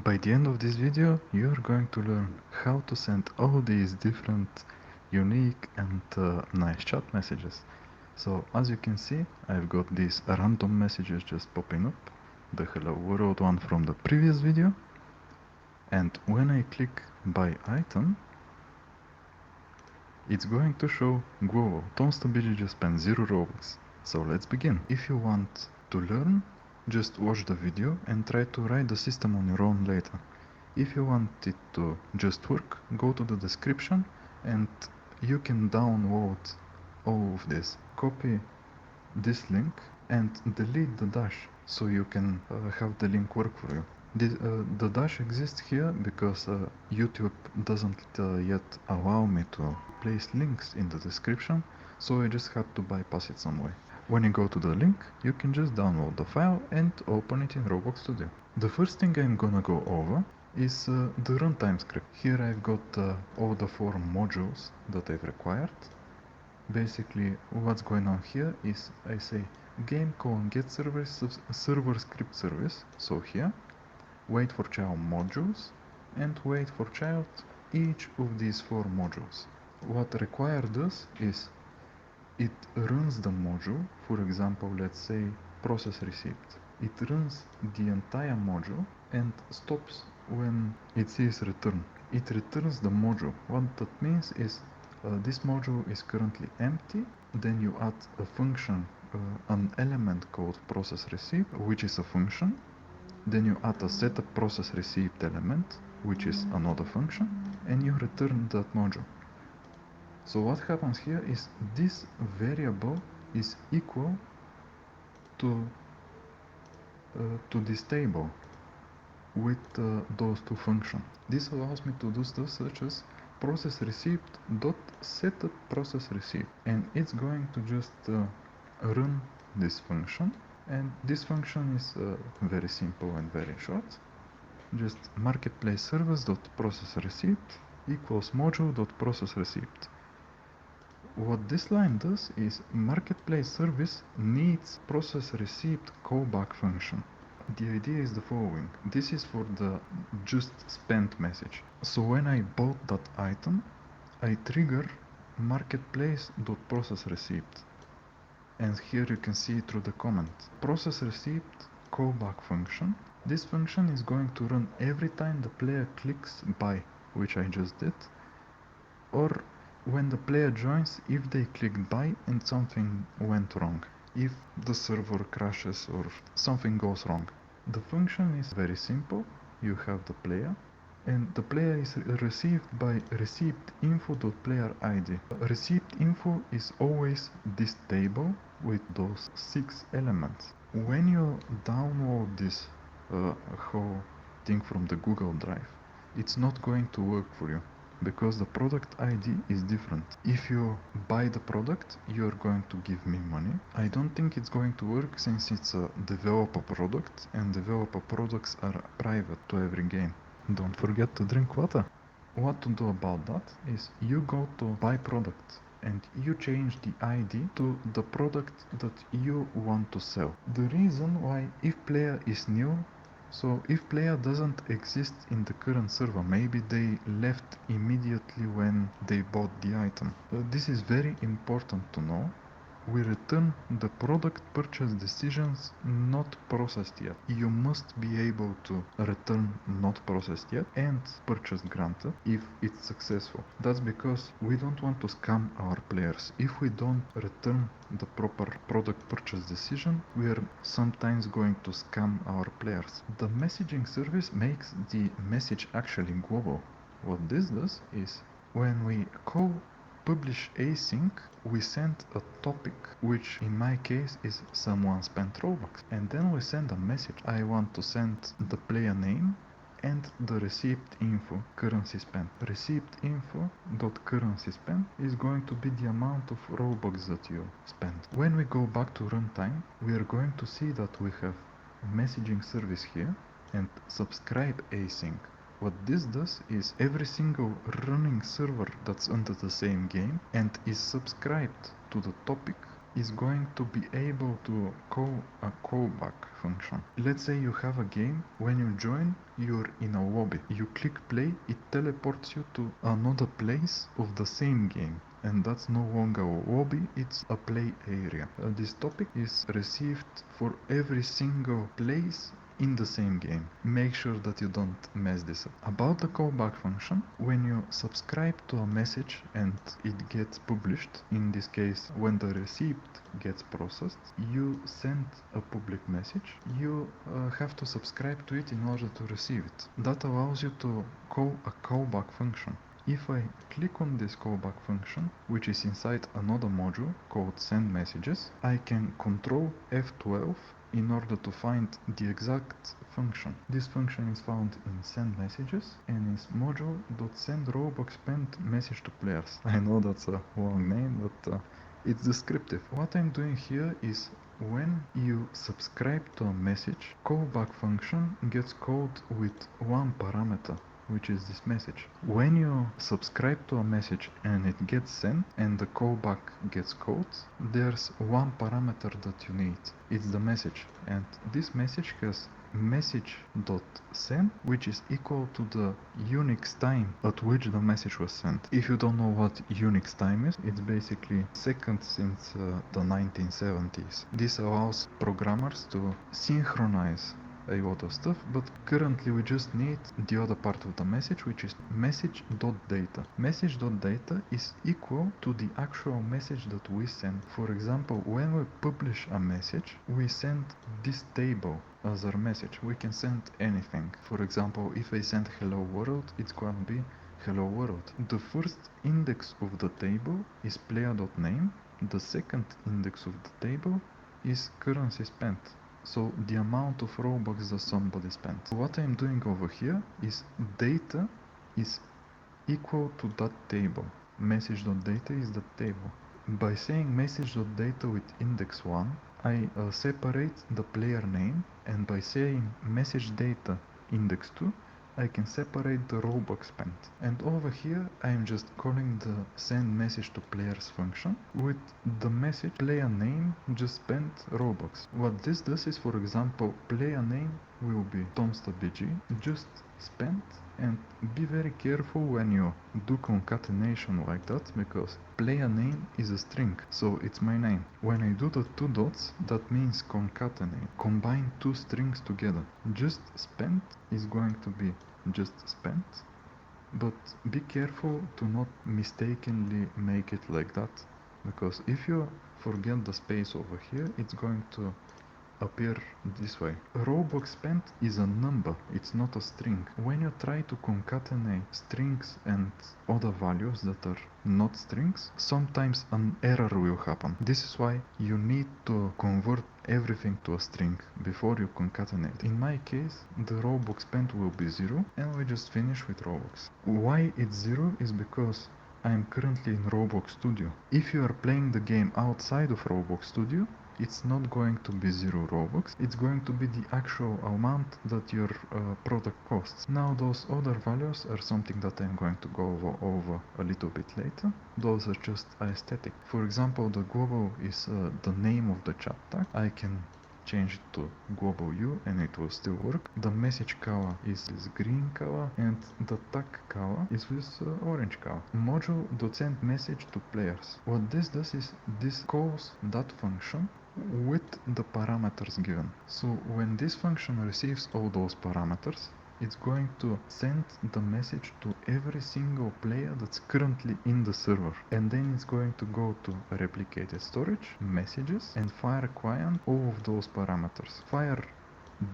By the end of this video, you are going to learn how to send all these different, unique and nice chat messages. So as you can see, I've got these random messages just popping up, the hello world one from the previous video, and when I click buy item, it's going to show Guovo, Tom Stability spent 0 Robux. So let's begin. If you want to learn, just watch the video and try to write the system on your own later. If you want it to just work, go to the description and you can download all of this. Copy this link and delete the dash so you can have the link work for you. The dash exists here because YouTube doesn't yet allow me to place links in the description, so I just had to bypass it some way. When you go to the link, you can just download the file and open it in Roblox Studio. The first thing I'm gonna go over is the runtime script. Here I've got all the 4 modules that I've required. Basically, what's going on here is I say game get server script service, so here wait for child modules and wait for child each of these 4 modules. What require does is it runs the module, for example, let's say process receipt. It runs the entire module and stops when it says return. It returns the module. What that means is this module is currently empty, then you add a function, an element called process receipt, which is a function. Then you add a setup process received element, which is another function, and you return that module. So what happens here is this variable is equal to this table with those 2 functions. This allows me to do stuff such as process received dot setup process received, and it's going to just run this function. And this function is very simple and very short. Just marketplace service.process received equals module.process received. What this line does is marketplace service needs process received callback function. The idea is the following. This is for the just spent message. So when I bought that item, I trigger marketplace.process received. And here you can see through the comment. Process received callback function. This function is going to run every time the player clicks buy, which I just did, or when the player joins if they clicked buy and something went wrong, if the server crashes or something goes wrong. The function is very simple. You have the player, and the player is received by received info.player_id. Received info is always this table with those 6 elements. When you download this whole thing from the Google Drive, it's not going to work for you because the product ID is different. If you buy the product, you're going to give me money. I don't think it's going to work since it's a developer product, and developer products are private to every game. Don't forget to drink water. What to do about that is you go to buy product and you change the ID to the product that you want to sell. The reason why if player is new, so if player doesn't exist in the current server, maybe they left immediately when they bought the item. This is very important to know. We return the product purchase decisions not processed yet. You must be able to return not processed yet and purchase granted if it's successful. That's because we don't want to scam our players. If we don't return the proper product purchase decision, we are sometimes going to scam our players. The messaging service makes the message actually global. What this does is when we call publish async, we send a topic, which in my case is someone spent Robux, and then we send a message. I want to send the player name and the received info currency spent. Received info dot currency spent is going to be the amount of Robux that you spent. When we go back to runtime, we are going to see that we have messaging service here and subscribe async. What this does is every single running server that's under the same game and is subscribed to the topic is going to be able to call a callback function. Let's say you have a game. When you join, you're in a lobby. You click play, it teleports you to another place of the same game. And that's no longer a lobby, it's a play area. This topic is received for every single place in the same game. Make sure that you don't mess this up. About the callback function, when you subscribe to a message and it gets published, in this case when the receipt gets processed, you send a public message. You have to subscribe to it in order to receive it. That allows you to call a callback function. If I click on this callback function, which is inside another module called send messages, I can control F12 in order to find the exact function. This function is found in send messages and is module.send Roblox spent message to players. I know that's a long name, but it's descriptive. What I'm doing here is when you subscribe to a message, callback function gets called with one parameter, which is this message. When you subscribe to a message and it gets sent and the callback gets called, there's one parameter that you need. It's the message, and this message has message.send, which is equal to the Unix time at which the message was sent. If you don't know what Unix time is, it's basically seconds since the 1970s. This allows programmers to synchronize a lot of stuff, but currently we just need the other part of the message, which is message.data. Message.data is equal to the actual message that we send. For example, when we publish a message, we send this table as our message. We can send anything. For example, if I send hello world, it's gonna be hello world. The first index of the table is player.name. The second index of the table is currency spent. So the amount of Robux that somebody spent. What I'm doing over here is data is equal to that table. Message.data is the table. By saying message.data with index 1, I separate the player name, and by saying message data index 2, I can separate the Robux spent. And over here I'm just calling the send message to players function with the message player name just spent Robux. What this does is, for example, player name will be TomstaBG just spent, and be very careful when you do concatenation like that, because player name is a string, so it's my name. When I do the two dots, that means concatenate, combine two strings together. Just spent is going to be just spent, but be careful to not mistakenly make it like that, because if you forget the space over here, it's going to appear this way. Robux spent is a number, it's not a string. When you try to concatenate strings and other values that are not strings, sometimes an error will happen. This is why you need to convert everything to a string before you concatenate. In my case, the Robux spent will be 0, and we just finish with Robux. Why it's 0 is because I am currently in Roblox Studio. If you are playing the game outside of Roblox Studio, it's not going to be 0 Robux, it's going to be the actual amount that your product costs. Now those other values are something that I'm going to go over a little bit later. Those are just aesthetic. For example, the global is the name of the chat tag. I can change it to global U and it will still work. The message color is this green color and the tag color is this orange color. Module.send message to players. What this does is this calls that function with the parameters given. So when this function receives all those parameters, it's going to send the message to every single player that's currently in the server, and then it's going to go to replicated storage, messages, and fire client all of those parameters. Fire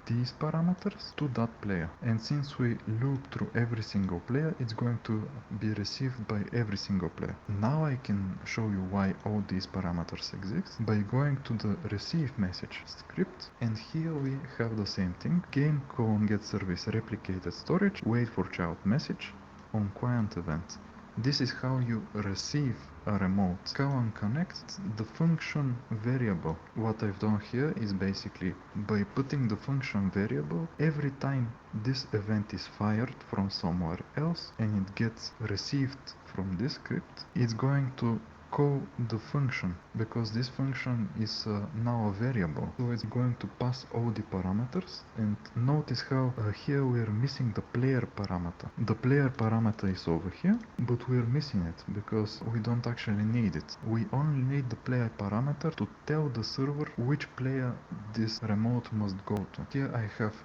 these parameters to that player, and since we loop through every single player, it's going to be received by every single player. Now I can show you why all these parameters exist by going to the receive message script, and here we have the same thing. Game get service replicated storage, wait for child message on client event. This is how you receive a remote. Connect the function variable. What I've done here is basically by putting the function variable, every time this event is fired from somewhere else and it gets received from this script, it's going to call the function, because this function is now a variable, so it's going to pass all the parameters. And notice how here we are missing the player parameter. The player parameter is over here, but we are missing it because we don't actually need it. We only need the player parameter to tell the server which player this remote must go to. Here I have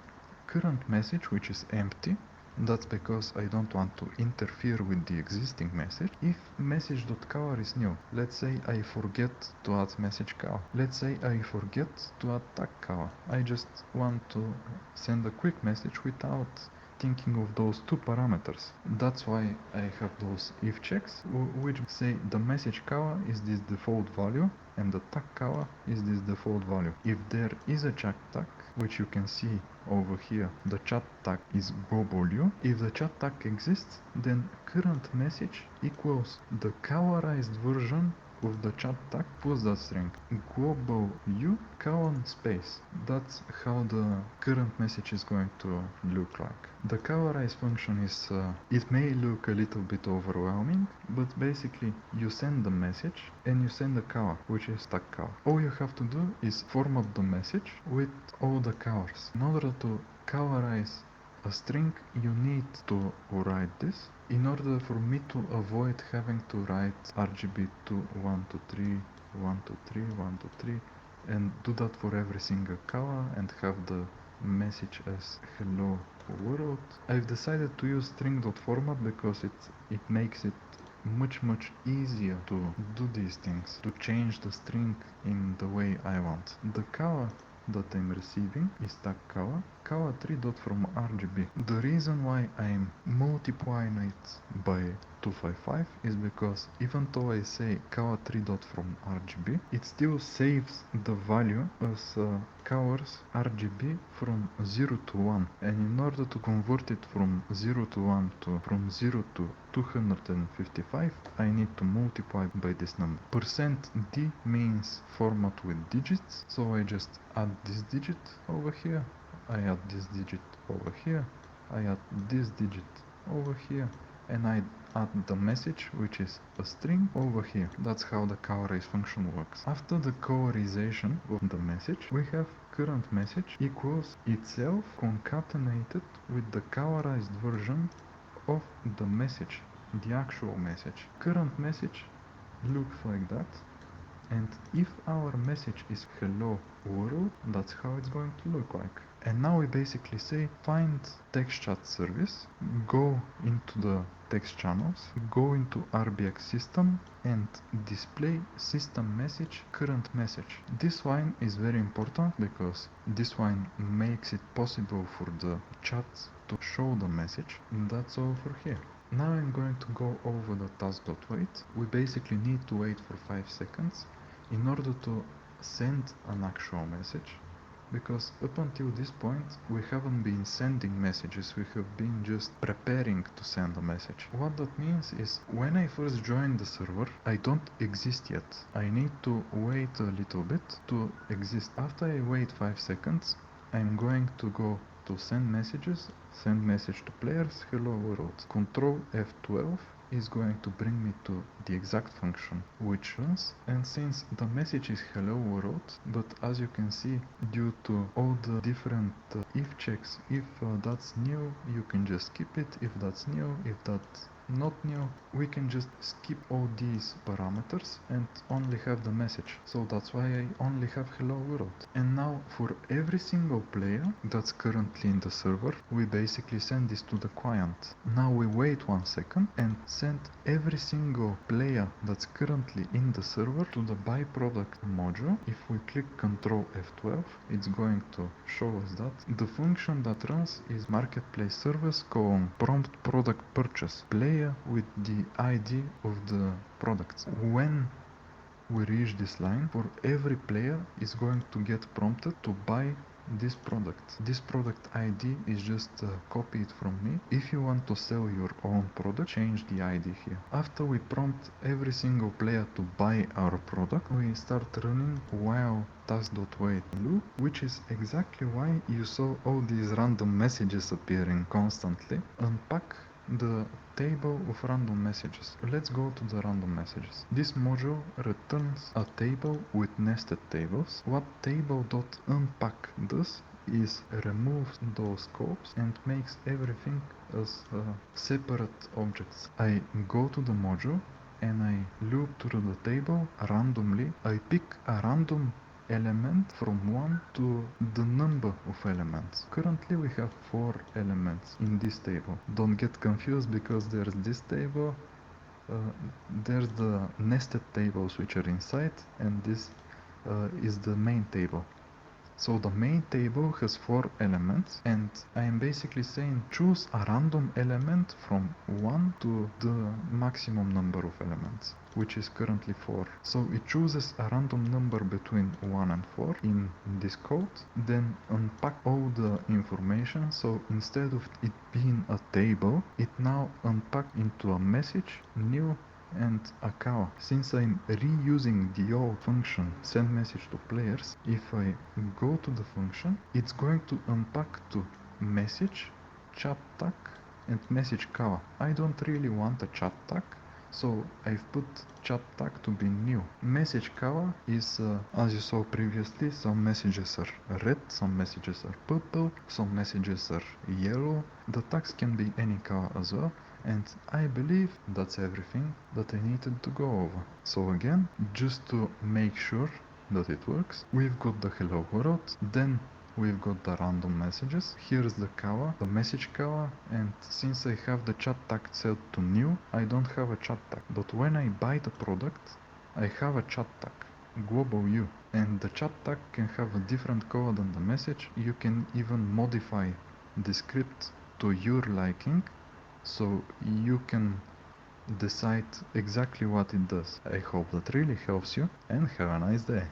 current message, which is empty. That's because I don't want to interfere with the existing message. If message.color is new, let's say I forget to add message color. Let's say I forget to add tag color. I just want to send a quick message without thinking of those two parameters. That's why I have those if checks, which say the message color is this default value and the tag color is this default value. If there is a chat tag, which you can see over here, the chat tag is global. If the chat tag exists, then current message equals the colorized version of the chat tag plus that string global u colon space. That's how the current message is going to look like. The colorize function is, it may look a little bit overwhelming, but basically you send the message and you send the color, which is tag color. All you have to do is format the message with all the colors. In order to colorize a string, you need to write this. In order for me to avoid having to write RGB to 1 to 3, 1 to 3, 1 to 3, and do that for every single color and have the message as hello world, I've decided to use string.format because it makes it much easier to do these things, to change the string in the way I want. The color that I'm receiving is tag color, color3.fromRGB. The reason why I'm multiplying it by 255 is because even though I say color3.fromRGB, it still saves the value as colors RGB from 0 to 1, and in order to convert it from 0 to 1 to from 0 to 255, I need to multiply by this number. %d means format with digits, so I just add this digit over here, I add this digit over here, I add this digit over here, and I add the message, which is a string, over here. That's how the colorize function works. After the colorization of the message, we have current message equals itself concatenated with the colorized version of the message, the actual message. Current message looks like that, and if our message is hello world, that's how it's going to look like. And now we basically say find text chat service, go into the text channels, go into RBX system and display system message current message. This line is very important because this line makes it possible for the chat to show the message, and that's all for here. Now I'm going to go over the task.wait. We basically need to wait for 5 seconds in order to send an actual message, because up until this point we haven't been sending messages, we have been just preparing to send a message. What that means is when I first join the server, I don't exist yet. I need to wait a little bit to exist. After I wait 5 seconds, I'm going to go to send messages, send message to players, hello world. Control F12 is going to bring me to the exact function which runs, and since the message is hello world, but as you can see, due to all the different if checks, if that's new, you can just skip it. If that's new, if that's not new, we can just skip all these parameters and only have the message. So that's why I only have hello world. And now for every single player that's currently in the server, we basically send this to the client. Now we wait 1 second and send every single player that's currently in the server to the byproduct module. If we click Ctrl F12, it's going to show us that the function that runs is marketplace service prompt product purchase player with the ID of the products. When we reach this line, for every player is going to get prompted to buy this product. This product ID is just copied from me. If you want to sell your own product, change the ID here. After we prompt every single player to buy our product, we start running while task.wait loop, which is exactly why you saw all these random messages appearing constantly. Unpack the table of random messages. Let's go to the random messages. This module returns a table with nested tables. What table.unpack does is removes those scopes and makes everything as separate objects. I go to the module and I loop through the table randomly. I pick a random element from 1 to the number of elements. Currently we have 4 elements in this table. Don't get confused because there's this table, there's the nested tables which are inside, and this is the main table. So the main table has 4 elements, and I am basically saying choose a random element from 1 to the maximum number of elements, which is currently 4. So it chooses a random number between 1 and 4 in this code, then unpack all the information. So instead of it being a table, it now unpacked into a message, new, and a cow. Since I'm reusing the old function send message to players, if I go to the function, it's going to unpack to message, chat tag, and message cow. I don't really want a chat tag, so I've put chat tag to be new. Message cow is, as you saw previously, some messages are red, some messages are purple, some messages are yellow. The tags can be any cow as well. And I believe that's everything that I needed to go over. So again, just to make sure that it works, we've got the hello world, then we've got the random messages. Here's the kawa, the message kawa, and since I have the chat tag set to new, I don't have a chat tag. But when I buy the product, I have a chat tag, global U, and the chat tag can have a different color than the message. You can even modify the script to your liking, so you can decide exactly what it does. I hope that really helps you, and have a nice day.